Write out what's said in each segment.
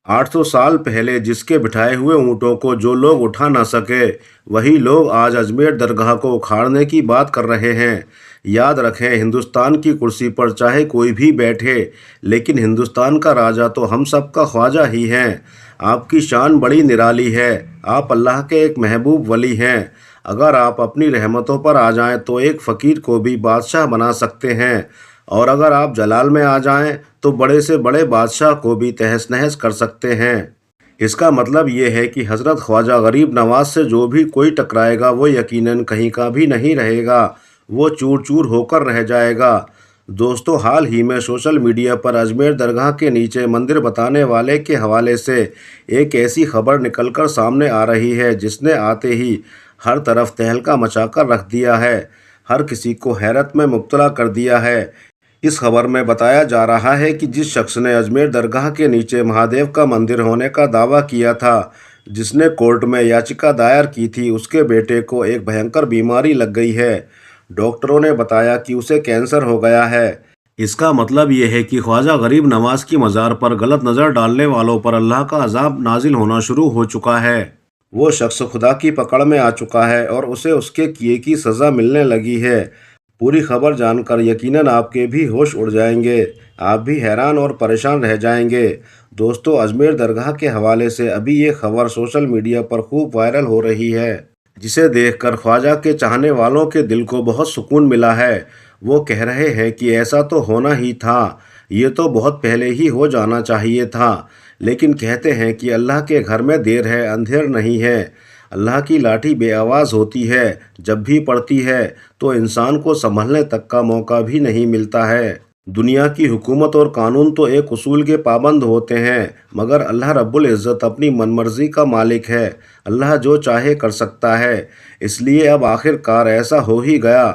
800 साल पहले जिसके बिठाए हुए ऊँटों को जो लोग उठा ना सके, वही लोग आज अजमेर दरगाह को उखाड़ने की बात कर रहे हैं। याद रखें, हिंदुस्तान की कुर्सी पर चाहे कोई भी बैठे, लेकिन हिंदुस्तान का राजा तो हम सब का ख्वाजा ही है। आपकी शान बड़ी निराली है। आप अल्लाह के एक महबूब वली हैं। अगर आप अपनी रहमतों पर आ जाएं तो एक फ़कीर को भी बादशाह बना सकते हैं, और अगर आप जलाल में आ जाएं तो बड़े से बड़े बादशाह को भी तहस नहस कर सकते हैं। इसका मतलब ये है कि हज़रत ख्वाजा गरीब नवाज से जो भी कोई टकराएगा वो यकीनन कहीं का भी नहीं रहेगा, वो चूर चूर होकर रह जाएगा। दोस्तों, हाल ही में सोशल मीडिया पर अजमेर दरगाह के नीचे मंदिर बताने वाले के हवाले से एक ऐसी खबर निकलकर सामने आ रही है जिसने आते ही हर तरफ तहलका मचाकर रख दिया है, हर किसी को हैरत में मुब्तला कर दिया है। इस खबर में बताया जा रहा है कि जिस शख्स ने अजमेर दरगाह के नीचे महादेव का मंदिर होने का दावा किया था, जिसने कोर्ट में याचिका दायर की थी, उसके बेटे को एक भयंकर बीमारी लग गई है। डॉक्टरों ने बताया कि उसे कैंसर हो गया है। इसका मतलब ये है कि ख्वाजा गरीब नवाज की मज़ार पर गलत नज़र डालने वालों पर अल्लाह का अजाब नाजिल होना शुरू हो चुका है। वो शख्स खुदा की पकड़ में आ चुका है और उसे उसके किए की सज़ा मिलने लगी है। पूरी खबर जानकर यकीनन आपके भी होश उड़ जाएंगे, आप भी हैरान और परेशान रह जाएंगे। दोस्तों, अजमेर दरगाह के हवाले से अभी ये खबर सोशल मीडिया पर खूब वायरल हो रही है, जिसे देखकर ख्वाजा के चाहने वालों के दिल को बहुत सुकून मिला है। वो कह रहे हैं कि ऐसा तो होना ही था, ये तो बहुत पहले ही हो जाना चाहिए था। लेकिन कहते हैं कि अल्लाह के घर में देर है अंधेर नहीं है। अल्लाह की लाठी बेआवाज़ होती है, जब भी पड़ती है तो इंसान को संभलने तक का मौका भी नहीं मिलता है। दुनिया की हुकूमत और कानून तो एक उसूल के पाबंद होते हैं, मगर अल्लाह रब्बुल इज़्ज़त अपनी मनमर्जी का मालिक है। अल्लाह जो चाहे कर सकता है। इसलिए अब आखिरकार ऐसा हो ही गया।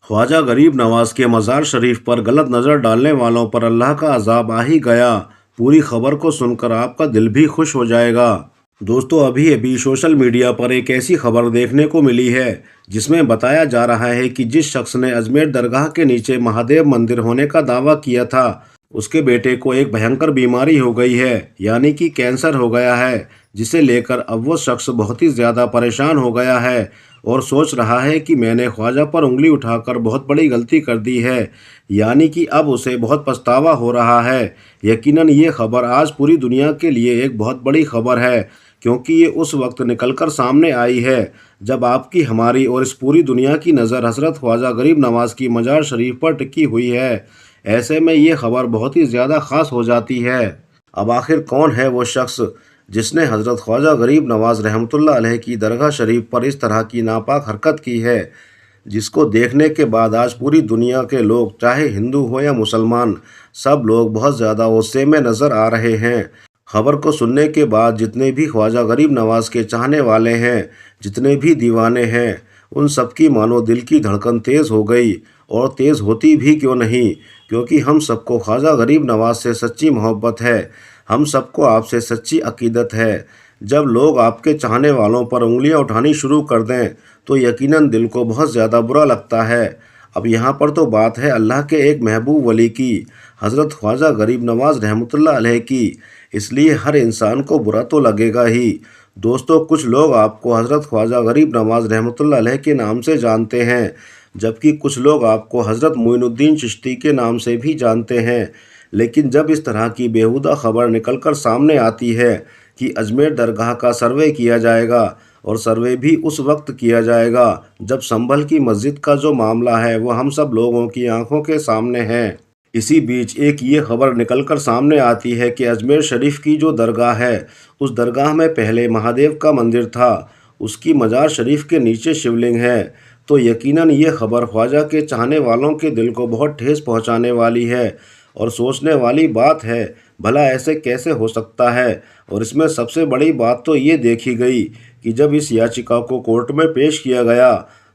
ख्वाजा गरीब नवाज के मज़ार शरीफ पर गलत नज़र डालने वालों पर अल्लाह का अजाब आ ही गया। पूरी खबर को सुनकर आपका दिल भी खुश हो जाएगा। दोस्तों, अभी अभी सोशल मीडिया पर एक ऐसी खबर देखने को मिली है जिसमें बताया जा रहा है कि जिस शख्स ने अजमेर दरगाह के नीचे महादेव मंदिर होने का दावा किया था, उसके बेटे को एक भयंकर बीमारी हो गई है, यानी कि कैंसर हो गया है, जिसे लेकर अब वो शख्स बहुत ही ज़्यादा परेशान हो गया है और सोच रहा है कि मैंने ख्वाजा पर उंगली उठाकर बहुत बड़ी गलती कर दी है, यानी कि अब उसे बहुत पछतावा हो रहा है। यकीनन ये खबर आज पूरी दुनिया के लिए एक बहुत बड़ी खबर है, क्योंकि ये उस वक्त निकलकर सामने आई है जब आपकी, हमारी और इस पूरी दुनिया की नज़र हज़रत ख्वाजा गरीब नवाज की मज़ार शरीफ पर टिकी हुई है। ऐसे में ये खबर बहुत ही ज़्यादा ख़ास हो जाती है। अब आखिर कौन है वो शख्स जिसने हज़रत ख्वाजा गरीब नवाज रहमतुल्लाह अलैह की दरगाह शरीफ पर इस तरह की नापाक हरकत की है, जिसको देखने के बाद आज पूरी दुनिया के लोग, चाहे हिंदू हो या मुसलमान, सब लोग बहुत ज़्यादा गुस्से में नज़र आ रहे हैं। खबर को सुनने के बाद जितने भी ख्वाजा गरीब नवाज के चाहने वाले हैं, जितने भी दीवाने हैं, उन सब की मानो दिल की धड़कन तेज़ हो गई। और तेज़ होती भी क्यों नहीं, क्योंकि हम सबको ख्वाजा गरीब नवाज से सच्ची मोहब्बत है, हम सबको आपसे सच्ची अकीदत है। जब लोग आपके चाहने वालों पर उंगलियां उठानी शुरू कर दें तो यकीनन दिल को बहुत ज़्यादा बुरा लगता है। अब यहाँ पर तो बात है अल्लाह के एक महबूब वली की, हज़रत ख्वाजा गरीब नवाज रहमतुल्लाह अलैह की, इसलिए हर इंसान को बुरा तो लगेगा ही। दोस्तों, कुछ लोग आपको हज़रत ख्वाजा गरीब नवाज रहमतुल्लाह अलैह के नाम से जानते हैं, जबकि कुछ लोग आपको हज़रत मोइनुद्दीन चिश्ती के नाम से भी जानते हैं। लेकिन जब इस तरह की बेहुदा खबर निकलकर सामने आती है कि अजमेर दरगाह का सर्वे किया जाएगा, और सर्वे भी उस वक्त किया जाएगा जब संभल की मस्जिद का जो मामला है वो हम सब लोगों की आंखों के सामने है। इसी बीच एक ये खबर निकलकर सामने आती है कि अजमेर शरीफ की जो दरगाह है, उस दरगाह में पहले महादेव का मंदिर था, उसकी मज़ार शरीफ के नीचे शिवलिंग है। तो यकीनन ये खबर ख्वाजा के चाहने वालों के दिल को बहुत ठेस पहुंचाने वाली है और सोचने वाली बात है, भला ऐसे कैसे हो सकता है। और इसमें सबसे बड़ी बात तो ये देखी गई कि जब इस याचिका को कोर्ट में पेश किया गया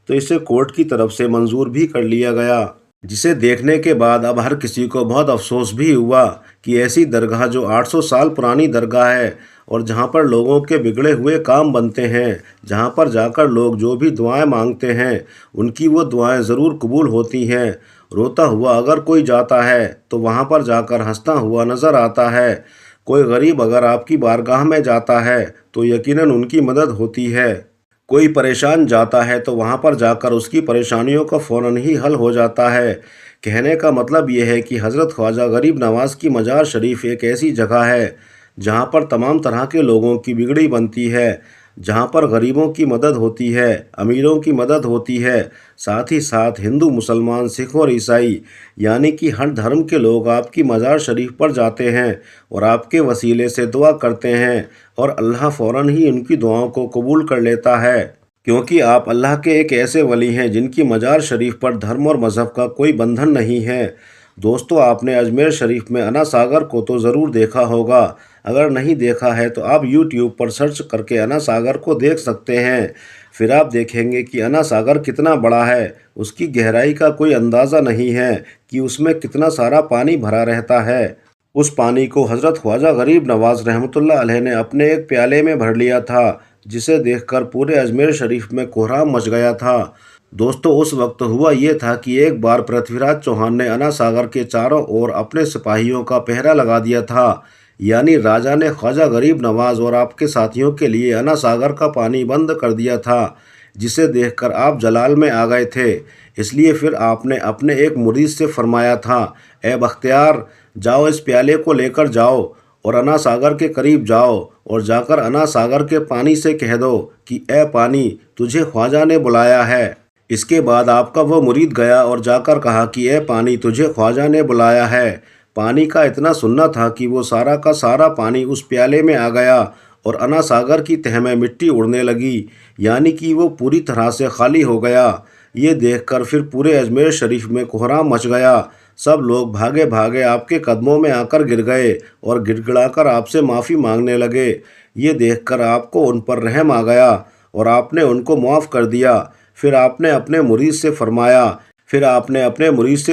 तो इसे कोर्ट की तरफ से मंजूर भी कर लिया गया, जिसे देखने के बाद अब हर किसी को बहुत अफसोस भी हुआ कि ऐसी दरगाह जो 800 साल पुरानी दरगाह है और जहाँ पर लोगों के बिगड़े हुए काम बनते हैं, जहाँ पर जाकर लोग जो भी दुआएं मांगते हैं उनकी वो दुआएं ज़रूर कबूल होती हैं। रोता हुआ अगर कोई जाता है तो वहाँ पर जाकर हंसता हुआ नज़र आता है। कोई गरीब अगर आपकी बारगाह में जाता है तो यकीनन उनकी मदद होती है। कोई परेशान जाता है तो वहाँ पर जाकर उसकी परेशानियों का फ़ौरन ही हल हो जाता है। कहने का मतलब ये है कि हज़रत ख्वाजा गरीब नवाज़ की मज़ार शरीफ एक ऐसी जगह है जहाँ पर तमाम तरह के लोगों की बिगड़ी बनती है, जहाँ पर गरीबों की मदद होती है, अमीरों की मदद होती है, साथ ही साथ हिंदू, मुसलमान, सिख और ईसाई यानी कि हर धर्म के लोग आपकी मज़ार शरीफ पर जाते हैं और आपके वसीले से दुआ करते हैं और अल्लाह फ़ौरन ही उनकी दुआओं को कबूल कर लेता है, क्योंकि आप अल्लाह के एक ऐसे वली हैं जिनकी मज़ार शरीफ पर धर्म और मज़हब का कोई बंधन नहीं है। दोस्तों, आपने अजमेर शरीफ में अना सागर को तो ज़रूर देखा होगा। अगर नहीं देखा है तो आप YouTube पर सर्च करके अना सागर को देख सकते हैं। फिर आप देखेंगे कि अना सागर कितना बड़ा है। उसकी गहराई का कोई अंदाज़ा नहीं है कि उसमें कितना सारा पानी भरा रहता है। उस पानी को हज़रत ख्वाजा गरीब नवाज़ रहमतुल्लाह अलैह ने अपने एक प्याले में भर लिया था, जिसे देखकर पूरे अजमेर शरीफ में कोहराम मच गया था। दोस्तों, उस वक्त हुआ ये था कि एक बार पृथ्वीराज चौहान ने अना सागर के चारों ओर अपने सिपाहियों का पहरा लगा दिया था, यानी राजा ने ख्वाजा गरीब नवाज़ और आपके साथियों के लिए अना सागर का पानी बंद कर दिया था, जिसे देखकर आप जलाल में आ गए थे। इसलिए फिर आपने अपने एक मुरीद से फरमाया था, ए बख्तियार, जाओ इस प्याले को लेकर जाओ और अना सागर के करीब जाओ और जाकर अना सागर के पानी से कह दो कि ए पानी, तुझे ख्वाजा ने बुलाया है। इसके बाद आपका वो मुरीद गया और जाकर कहा कि ए पानी, तुझे ख्वाजा ने बुलाया है। पानी का इतना सुनना था कि वो सारा का सारा पानी उस प्याले में आ गया और अना सागर की तह में मिट्टी उड़ने लगी, यानी कि वो पूरी तरह से खाली हो गया। ये देखकर फिर पूरे अजमेर शरीफ में कोहराम मच गया। सब लोग भागे भागे आपके कदमों में आकर गिर गए और गिड़गिड़ाकर आपसे माफ़ी मांगने लगे। ये देखकर आपको उन पर रहम आ गया और आपने उनको माफ़ कर दिया। फिर आपने अपने मुरीद से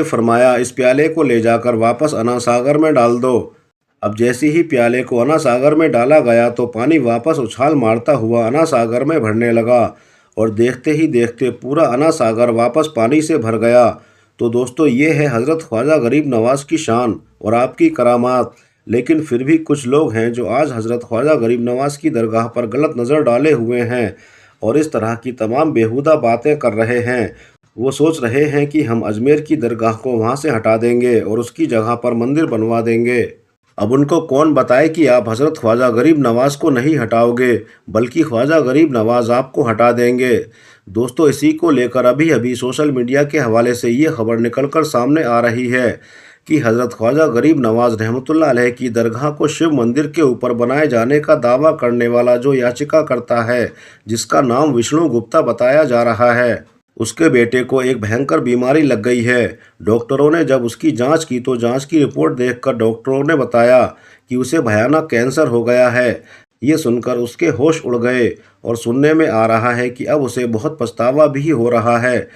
फरमाया इस प्याले को ले जाकर वापस अना सागर में डाल दो। अब जैसे ही प्याले को अना सागर में डाला गया तो पानी वापस उछाल मारता हुआ अना सागर में भरने लगा और देखते ही देखते पूरा अना सागर वापस पानी से भर गया। तो दोस्तों, ये है हज़रत ख्वाजा गरीब नवाज़ की शान और आपकी करामात। लेकिन फिर भी कुछ लोग हैं जो आज हज़रत ख्वाजा गरीब नवाज़ की दरगाह पर गलत नज़र डाले हुए हैं और इस तरह की तमाम बेहुदा बातें कर रहे हैं। वो सोच रहे हैं कि हम अजमेर की दरगाह को वहाँ से हटा देंगे और उसकी जगह पर मंदिर बनवा देंगे। अब उनको कौन बताए कि आप हज़रत ख्वाजा गरीब नवाज़ को नहीं हटाओगे, बल्कि ख्वाजा गरीब नवाज़ आपको हटा देंगे। दोस्तों, इसी को लेकर अभी अभी सोशल मीडिया के हवाले से ये खबर निकलकर सामने आ रही है कि हज़रत ख्वाजा गरीब नवाज़ रहमतुल्लाह अलैह की दरगाह को शिव मंदिर के ऊपर बनाए जाने का दावा करने वाला जो याचिका करता है, जिसका नाम विष्णु गुप्ता बताया जा रहा है, उसके बेटे को एक भयंकर बीमारी लग गई है। डॉक्टरों ने जब उसकी जांच की तो जांच की रिपोर्ट देखकर डॉक्टरों ने बताया कि उसे भयानक कैंसर हो गया है। ये सुनकर उसके होश उड़ गए और सुनने में आ रहा है कि अब उसे बहुत पछतावा भी हो रहा है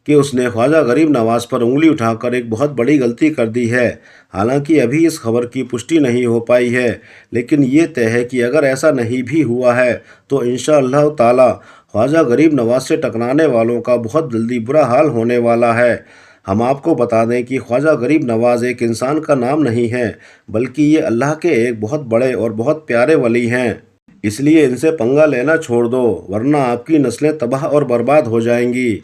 कि उसने ख्वाजा गरीब नवाज़ पर उंगली उठाकर एक बहुत बड़ी गलती कर दी है। हालांकि अभी इस खबर की पुष्टि नहीं हो पाई है, लेकिन ये तय है कि अगर ऐसा नहीं भी हुआ है तो इंशाअल्लाह ताला ख्वाजा गरीब नवाज़ से टकराने वालों का बहुत जल्दी बुरा हाल होने वाला है। हम आपको बता दें कि ख्वाजा गरीब नवाज़ एक इंसान का नाम नहीं है, बल्कि ये अल्लाह के एक बहुत बड़े और बहुत प्यारे वली हैं। इसलिए इनसे पंगा लेना छोड़ दो, वरना आपकी नस्लें तबाह और बर्बाद हो जाएंगी।